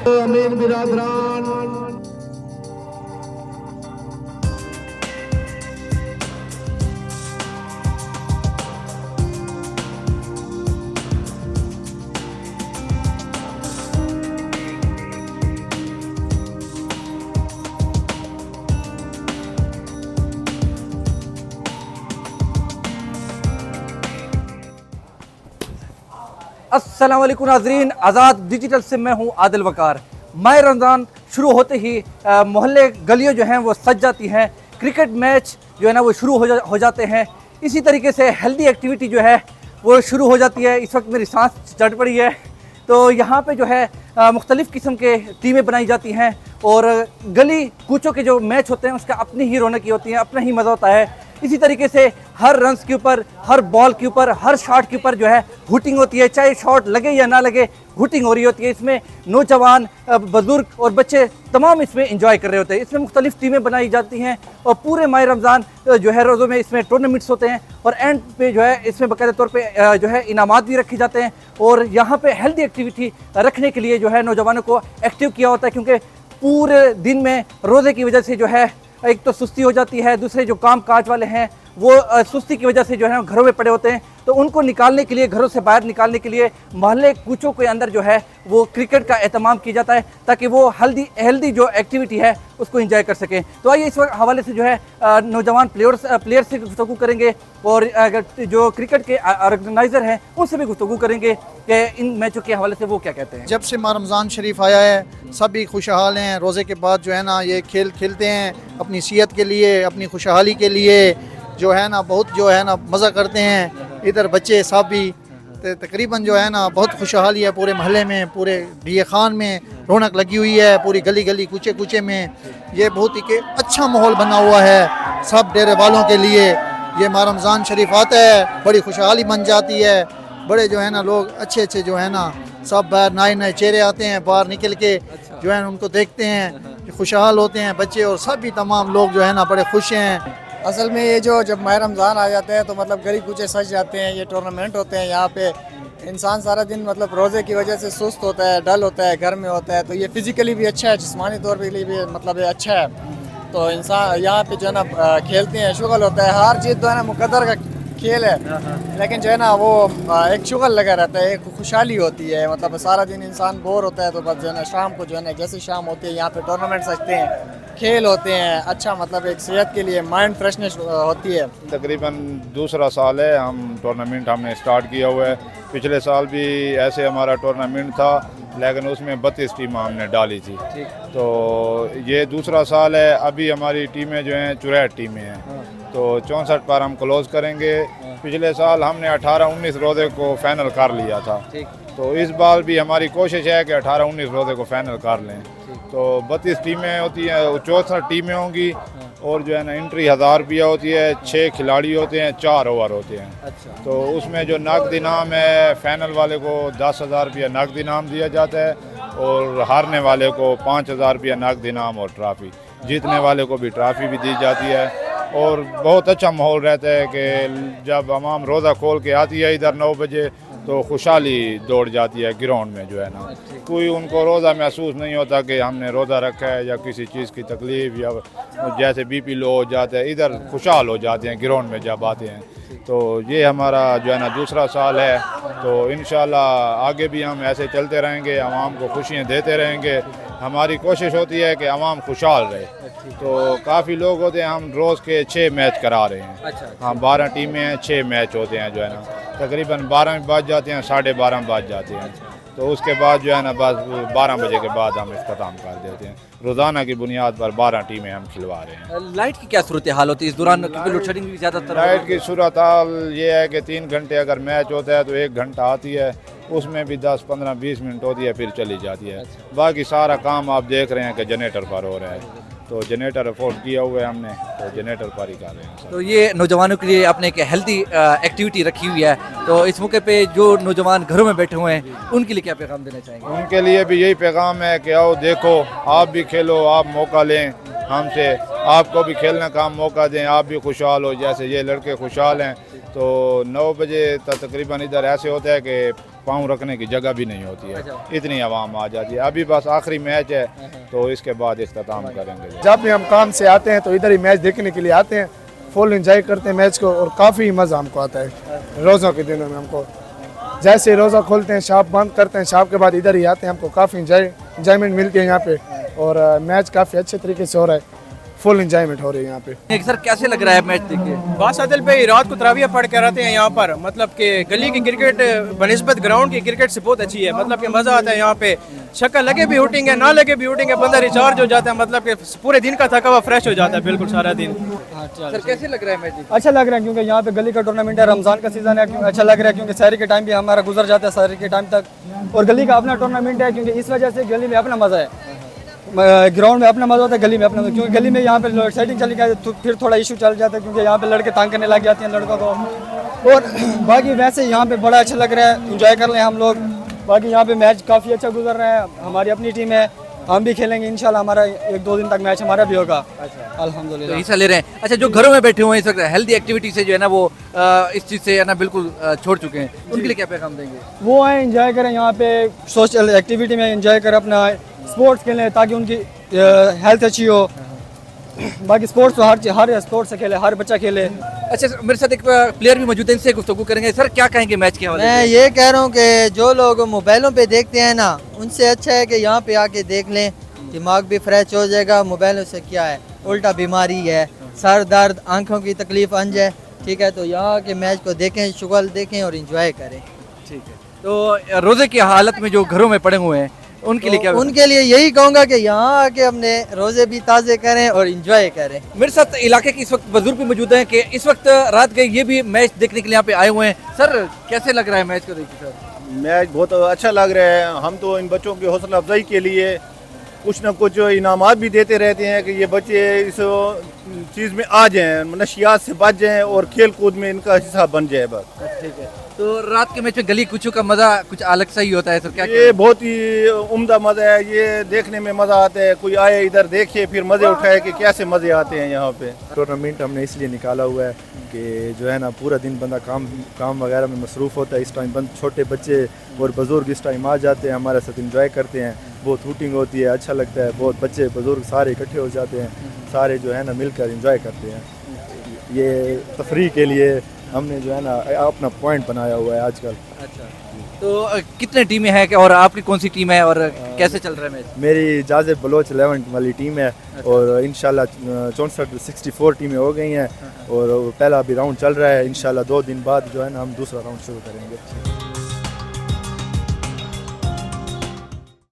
अमीन बिरादरान अस्सलाम वालेकुम नाज़रीन, आज़ाद डिजिटल से मैं हूं आदिल वकार। माह रमज़ान शुरू होते ही मोहल्ले गलियों जो हैं वो सज जाती हैं। क्रिकेट मैच जो है ना वो शुरू हो जाते हैं। इसी तरीके से हेल्दी एक्टिविटी जो है वो शुरू हो जाती है। इस वक्त मेरी सांस चढ़ पड़ी है। तो यहाँ पे जो है मुख्तलिफ़ किस्म के टीमें बनाई जाती हैं और गली कूचों के जो मैच होते हैं उसका अपनी ही रौनक होती है, अपना ही मज़ा होता है। इसी तरीके से हर रन्स के ऊपर, हर बॉल के ऊपर, हर शॉट के ऊपर जो है हुटिंग होती है। चाहे शॉट लगे या ना लगे, हुटिंग हो रही होती है। इसमें नौजवान, बुजुर्ग और बच्चे तमाम इसमें एंजॉय कर रहे होते हैं। इसमें मुख्तलिफ टीमें बनाई जाती हैं और पूरे माह रमज़ान जो है रोज़ों में इसमें टूर्नामेंट्स होते हैं और एंड पे जो है इसमें बाकायदा तौर पे जो है इनामात भी रखे जाते हैं। और यहाँ पे हेल्दी एक्टिविटी रखने के लिए जो है नौजवानों को एक्टिव किया होता है, क्योंकि पूरे दिन में रोज़े की वजह से जो है एक तो सुस्ती हो जाती है, दूसरे जो काम काज वाले हैं वो सुस्ती की वजह से जो है घरों में पड़े होते हैं। तो उनको निकालने के लिए, घरों से बाहर निकालने के लिए मोहल्ले कूचों के अंदर जो है वो क्रिकेट का एहतमाम किया जाता है ताकि वो हेल्दी जो एक्टिविटी है उसको एंजॉय कर सकें। तो आइए इस हवाले से जो है नौजवान प्लेयर से गुफ्तगू करेंगे और जो क्रिकेट के ऑर्गेनाइज़र हैं उनसे भी गुफ्तगू करेंगे कि इन मैचों के हवाले से वो क्या कहते हैं। जब से माह रमज़ान शरीफ आया है सभी खुशहाल हैं। रोज़े के बाद जो है ना ये खेल खेलते हैं अपनी सेहत के लिए, अपनी खुशहाली के लिए जो है ना बहुत जो है ना मज़ा करते हैं। इधर बच्चे सब भी तकरीबन जो है ना बहुत खुशहाली है पूरे महल्ले में, पूरे डीए खान में रौनक लगी हुई है। पूरी गली गली कूचे कूचे में ये बहुत ही अच्छा माहौल बना हुआ है सब डेरे वालों के लिए। ये माह रमज़ान शरीफ आता है बड़ी खुशहाली बन जाती है। बड़े जो है ना लोग अच्छे जो है ना सब बाहर नए चेहरे आते हैं, बाहर निकल के जो है उनको देखते हैं, खुशहाल होते हैं बच्चे और सब भी तमाम लोग जो है ना बड़े खुश हैं। असल में ये जो जब माह रमज़ान आ जाते हैं तो मतलब गली कूचे सज जाते हैं। ये टूर्नामेंट होते हैं यहाँ पे। इंसान सारा दिन मतलब रोज़े की वजह से सुस्त होता है, डल होता है, घर में होता है। तो ये फिज़िकली भी अच्छा है, जिस्मानी तौर पे भी मतलब ये अच्छा है। तो इंसान यहाँ पे जो है ना खेलते हैं, शुगल होता है। हार जीत तो है ना मुकद्दर का खेल है, लेकिन जो है ना वो एक शुगल लगा रहता है, एक खुशहाली होती है। मतलब सारा दिन इंसान बोर होता है तो बस जो है ना शाम को जो है ना जैसे शाम होती है यहाँ पे टूर्नामेंट सजते हैं, खेल होते हैं। अच्छा मतलब एक सेहत के लिए माइंड फ्रेशनेस होती है। तकरीबन दूसरा साल है हम टूर्नामेंट हमने स्टार्ट किया हुआ है। पिछले साल भी ऐसे हमारा टूर्नामेंट था लेकिन उसमें 32 टीमें हमने डाली थी। तो ये दूसरा साल है। अभी हमारी टीमें जो हैं 64 टीमें हैं, तो 64 पर हम क्लोज़ करेंगे। पिछले साल हमने 18-19 रोज़े को फाइनल कर लिया था, तो इस बार भी हमारी कोशिश है कि 18-19 रोज़े को फाइनल कर लें। तो 32 टीमें होती हैं, 64 टीमें होंगी और जो है ना एंट्री 1000 रुपया होती है। 6 खिलाड़ी होते हैं, 4 ओवर होते हैं। तो उसमें जो नकद इनाम है फाइनल वाले को 10,000 रुपया नकद इनाम दिया जाता है और हारने वाले को 5,000 रुपया नकद इनाम और ट्रॉफ़ी, जीतने वाले को भी ट्रॉफ़ी भी दी जाती है। और बहुत अच्छा माहौल रहता है कि जब आवाम रोज़ा खोल के आती है इधर 9 बजे तो खुशहाली दौड़ जाती है ग्राउंड में। जो है ना कोई उनको रोज़ा महसूस नहीं होता कि हमने रोज़ा रखा है या किसी चीज़ की तकलीफ़ या जैसे बीपी लो हो जाता है, इधर खुशहाल हो जाते हैं ग्राउंड में जब आते हैं। तो ये हमारा जो है ना दूसरा साल है। तो इंशाल्लाह आगे भी हम ऐसे चलते रहेंगे, आवाम को खुशियाँ देते रहेंगे। हमारी कोशिश होती है कि आवाम खुशहाल रहे। तो काफ़ी लोग होते हैं, हम रोज़ के 6 मैच करा रहे हैं। हाँ 12 टीमें हैं, 6 मैच होते हैं जो है ना तकरीबन 12 में बज जाते हैं, 12:30 में बज जाते हैं। तो उसके बाद जो है ना बस 12 बजे के बाद हम इख्तिताम कर देते हैं। रोज़ाना की बुनियाद पर 12 टीमें हम खिलवा रहे हैं। लाइट की क्या सूरत हाल होती है इस दौरान, क्योंकि लोड शेडिंग भी ज़्यादातर? लाइट की सूरत हाल ये है कि 3 घंटे अगर मैच होता है तो 1 घंटा आती है, उसमें भी 10, 15, 20 मिनट होती है फिर चली जाती है। बाकी सारा काम आप देख रहे हैं कि जनरेटर पर हो रहा है। तो जनरेटर अफोर्ड किया हुआ है हमने, तो जनरेटर पर ही कर रहे हैं। तो ये नौजवानों के लिए आपने एक हेल्दी एक्टिविटी रखी हुई है, तो इस मौके पे जो नौजवान घरों में बैठे हुए हैं उनके लिए क्या पैगाम देना चाहेंगे? उनके लिए भी यही पैगाम है कि आओ देखो, आप भी खेलो, आप मौका लें। हमसे, आपको भी खेलने का मौका दें, आप भी खुशहाल हो जैसे ये लड़के खुशहाल हैं। तो 9 बजे तकरीबन इधर ऐसे होता है कि पाँव रखने की जगह भी नहीं होती है, इतनी आवाम आ जाती है। अभी बस आखिरी मैच है तो इसके बाद इख्तिताम करेंगे। जब भी हम काम से आते हैं तो इधर ही मैच देखने के लिए आते हैं, फुल एंजॉय करते हैं मैच को और काफ़ी मज़ा हमको आता है। रोज़ों के दिनों में हमको जैसे रोज़ा खोलते हैं, शॉप बंद करते हैं, शॉप के बाद इधर ही आते हैं, हमको काफ़ी इंजॉयमेंट मिलती है यहाँ पे और मैच काफ़ी अच्छे तरीके से हो रहा है, फुल इंजॉयमेंट हो रही है यहाँ पे। सर कैसे लग रहा है मैच देख के? बस अदल पे रात को तरावियाँ पढ़ के रहते हैं यहाँ पर, मतलब कि गली की क्रिकेट बनिस्बत ग्राउंड की क्रिकेट से बहुत अच्छी है, मतलब कि मज़ा आता है यहाँ पे। शक्ल लगे भी हुटिंग है, ना लगे भी हुटिंग है, बंदा रिचार्ज हो जाता है, मतलब कि पूरे दिन का थका हुआ फ्रेश हो जाता है बिल्कुल सारा दिन। सर कैसे लग रहा है मैच? अच्छा लग रहा है क्योंकि यहाँ पे गली का टूर्नामेंट है, रमज़ान का सीज़न है, अच्छा लग रहा है क्योंकि शहरी के टाइम भी हमारा गुजर जाता है शहरी के टाइम तक, और गली का अपना टूर्नामेंट है क्योंकि इस वजह से गली में अपना मज़ा है, ग्राउंड में अपना मज़ा होता है, गली में अपना मज़ा, क्योंकि गली में यहाँ पे लोड शेडिंग चली गई तो फिर थोड़ा इशू चल जाता है क्योंकि यहाँ पे लड़के तंग करने लग जाते हैं लड़कों को। और बाकी वैसे यहाँ पे बड़ा अच्छा लग रहा है, इंजॉय कर रहे हैं हम लोग। बाकी यहाँ पे मैच काफ़ी अच्छा गुजर रहा है, हमारी अपनी टीम है, हम भी खेलेंगे इंशाल्लाह, हमारा 1-2 दिन तक मैच हमारा भी होगा अल्हम्दुलिल्लाह। हिस्सा ले रहे हैं। अच्छा, जो घरों में बैठे हुए हैं इस वक्त हेल्दी एक्टिविटी से जो है ना वो इस चीज़ से है ना बिल्कुल छोड़ चुके हैं, उनके लिए क्या पैगाम देंगे? वो आए इंजॉय करें यहाँ पे, सोशल एक्टिविटी में इंजॉय करें, अपना स्पोर्ट्स खेलें ताकि उनकी हेल्थ अच्छी हो। बाकी स्पोर्ट्स तो हर स्पोर्ट्स से खेले, हर बच्चा खेले। अच्छा, मेरे साथ एक प्लेयर भी मौजूद है, इनसे गुफ्तगू करेंगे। सर क्या कहेंगे मैच के हवाले से? मैं ये कह रहा हूँ कि जो लोग मोबाइलों पे देखते हैं ना, उनसे अच्छा है कि यहाँ पे आके देख लें, दिमाग भी फ्रेश हो जाएगा। मोबाइलों से क्या है, उल्टा बीमारी है, सर दर्द, आंखों की तकलीफ अंज है, ठीक है। तो यहाँ के मैच को देखें, शुगल देखें और इंजॉय करें। ठीक है। तो रोजे की हालत में जो घरों में पड़े हुए हैं उनके लिए क्या? उनके लिए यही कहूँगा कि यहाँ आके अपने रोजे भी ताज़े करें और इंजॉय करें। मेरे साथ इलाके के इस वक्त बुजुर्ग भी मौजूद हैं कि इस वक्त रात गए ये भी मैच देखने के लिए यहाँ पे आए हुए हैं। सर कैसे लग रहा है मैच को देखिए? सर मैच बहुत अच्छा लग रहा है। हम तो इन बच्चों की हौसला अफजाई के लिए कुछ न कुछ इनामात भी देते रहते हैं कि ये बच्चे इस चीज़ में आ जाएं, नशियात से बच जाएं और खेल कूद में इनका हिस्सा बन जाए बस। ठीक है। तो रात के मैच में गली कुचों का मजा कुछ अलग सा ही होता है सर? क्या ये बहुत ही उम्दा मज़ा है, ये देखने में मज़ा आता है। कोई आए इधर देखे फिर मज़े उठाए कि कैसे मज़े आते हैं यहाँ पे। टूर्नामेंट हमने इसलिए निकाला हुआ है कि जो है ना पूरा दिन बंदा काम वगैरह में मसरूफ़ होता है। इस टाइम छोटे बच्चे और बुज़ुर्ग इस टाइम आ जाते हैं, हमारे साथ इंजॉय करते हैं, बहुत हूटिंग होती है, अच्छा लगता है। बहुत बच्चे बुज़ुर्ग सारे इकट्ठे हो जाते हैं, सारे जो है ना मिलकर इंजॉय करते हैं। ये तफरीह के लिए हमने जो है ना अपना पॉइंट बनाया हुआ है आजकल। अच्छा, तो कितने टीमें हैं और आपकी कौन सी टीम है और कैसे चल रहा है मैच? मेरी जाज़िब बलोच 11 वाली टीम है और इंशाल्लाह 64 टीमें हो गई हैं और पहला अभी राउंड चल रहा है। इंशाल्लाह 2 दिन बाद जो है ना हम दूसरा राउंड शुरू करेंगे।